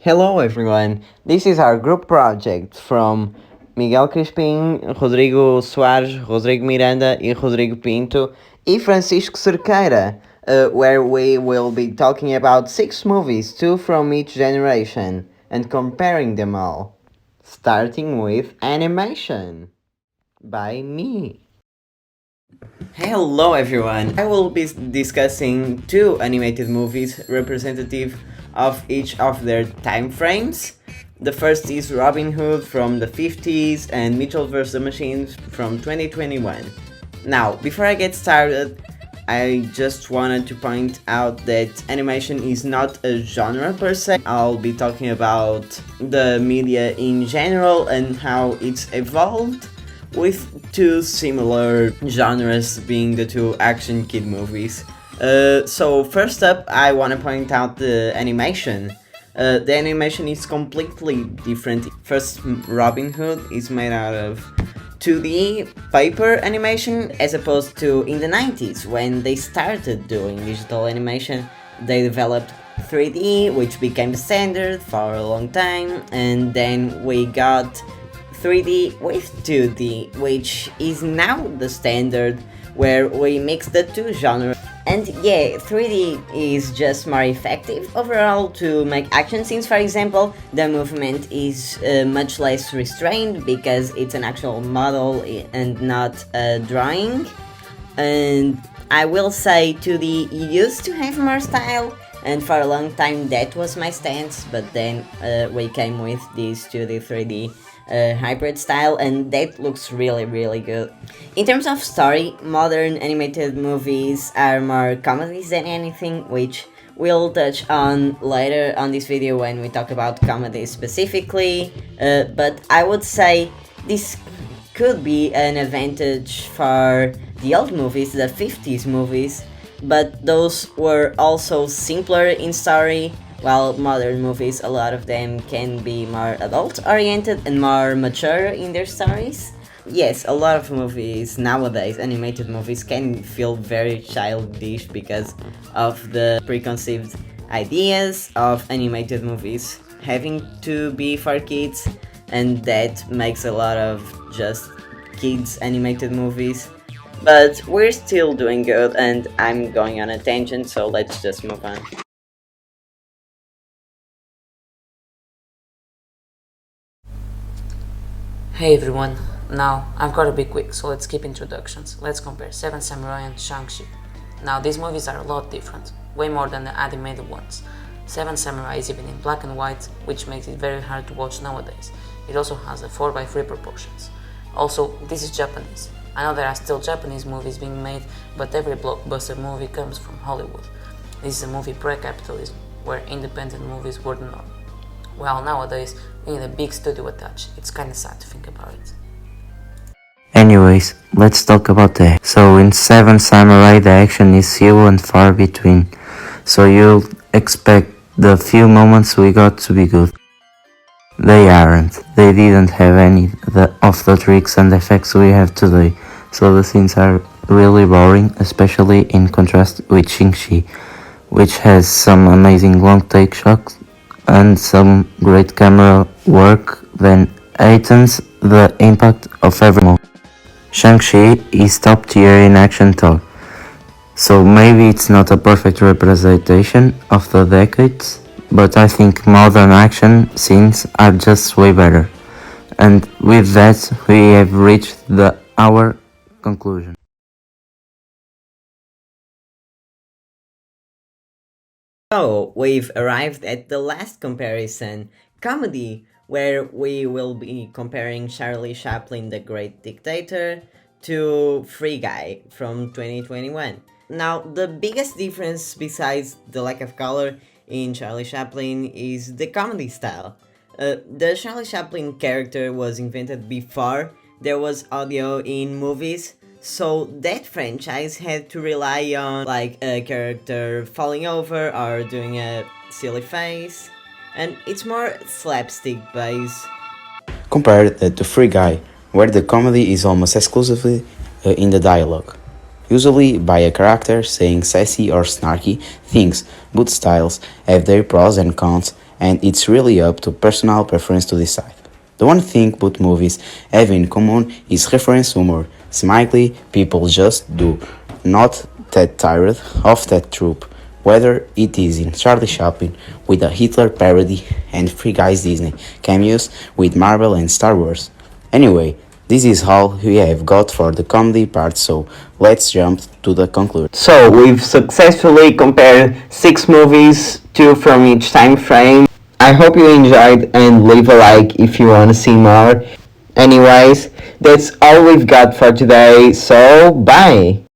Hello everyone, this is our group project from Miguel Crispim, Rodrigo Soares, Rodrigo Miranda e Rodrigo Pinto e Francisco Cerqueira, where we will be talking about 6 movies, 2 from each generation, and comparing them all. Starting with animation by me. Hello everyone! I will be discussing 2 animated movies representative of each of their time frames. The first is Robin Hood from the 50s and Mitchell vs. the Machines from 2021. Now, before I get started, I just wanted to point out that animation is not a genre per se. I'll be talking about the media in general and how it's evolved, with 2 similar genres being the 2 action kid movies. So first up, I want to point out the animation. The animation is completely different. First, Robin Hood is made out of 2D paper animation, as opposed to in the 90s when they started doing digital animation. They developed 3D, which became the standard for a long time, and then we got 3D with 2D, which is now the standard, where we mix the 2 genres. And yeah, 3D is just more effective overall to make action scenes. For example, the movement is much less restrained because it's an actual model and not a drawing. And I will say 2D used to have more style, and for a long time that was my stance, but then we came with this 2D 3D hybrid style, and that looks really good. In terms of story, modern animated movies are more comedies than anything, which we'll touch on later on this video when we talk about comedies specifically, but I would say this could be an advantage for the old movies, the 50s movies, but those were also simpler in story, while modern movies, a lot of them can be more adult-oriented and more mature in their stories. Yes, a lot of movies nowadays, animated movies, can feel very childish because of the preconceived ideas of animated movies having to be for kids, and that makes a lot of just kids animated movies. But we're still doing good, and I'm going on a tangent, so let's just move on. Hey everyone, now I've got to be quick, so let's skip introductions. Let's compare Seven Samurai and Shang-Chi. Now these movies are a lot different, way more than the animated ones. Seven Samurai is even in black and white, which makes it very hard to watch nowadays. It also has the 4:3 proportions. Also, this is Japanese. I know there are still Japanese movies being made, but every blockbuster movie comes from Hollywood. This is a movie pre-capitalism, where independent movies were the norm. Well, nowadays, we need a big studio attached. It's kinda sad to think about it. Anyways, let's talk about the. So in Seven Samurai the action is few and far between, so you'll expect the few moments we got to be good. They aren't. They didn't have any of the tricks and effects we have today, so the scenes are really boring, especially in contrast with Shang-Chi, which has some amazing long take shots and some great camera work that heightens the impact of every move. Shang-Chi is top tier in action talk, so maybe it's not a perfect representation of the decades, but I think modern action scenes are just way better. And with that, we have reached our conclusion. So, we've arrived at the last comparison, comedy, where we will be comparing Charlie Chaplin, the Great Dictator, to Free Guy from 2021. Now, the biggest difference besides the lack of color in Charlie Chaplin is the comedy style. The Charlie Chaplin character was invented before there was audio in movies, so that franchise had to rely on like a character falling over or doing a silly face, and it's more slapstick based. Compare that to Free Guy, where the comedy is almost exclusively in the dialogue, usually by a character saying sassy or snarky things. Both styles have their pros and cons, and it's really up to personal preference to decide. The one thing both movies have in common is reference humor. Smiley people just do not get tired of that trope, whether it is in Charlie Chaplin with a Hitler parody and Free Guy's Disney cameos with Marvel and Star Wars. Anyway, this is all we have got for the comedy part, so let's jump to the conclusion. So we've successfully compared 6 movies, 2 from each time frame. I hope you enjoyed and leave a like if you want to see more. Anyways, that's all we've got for today, so bye!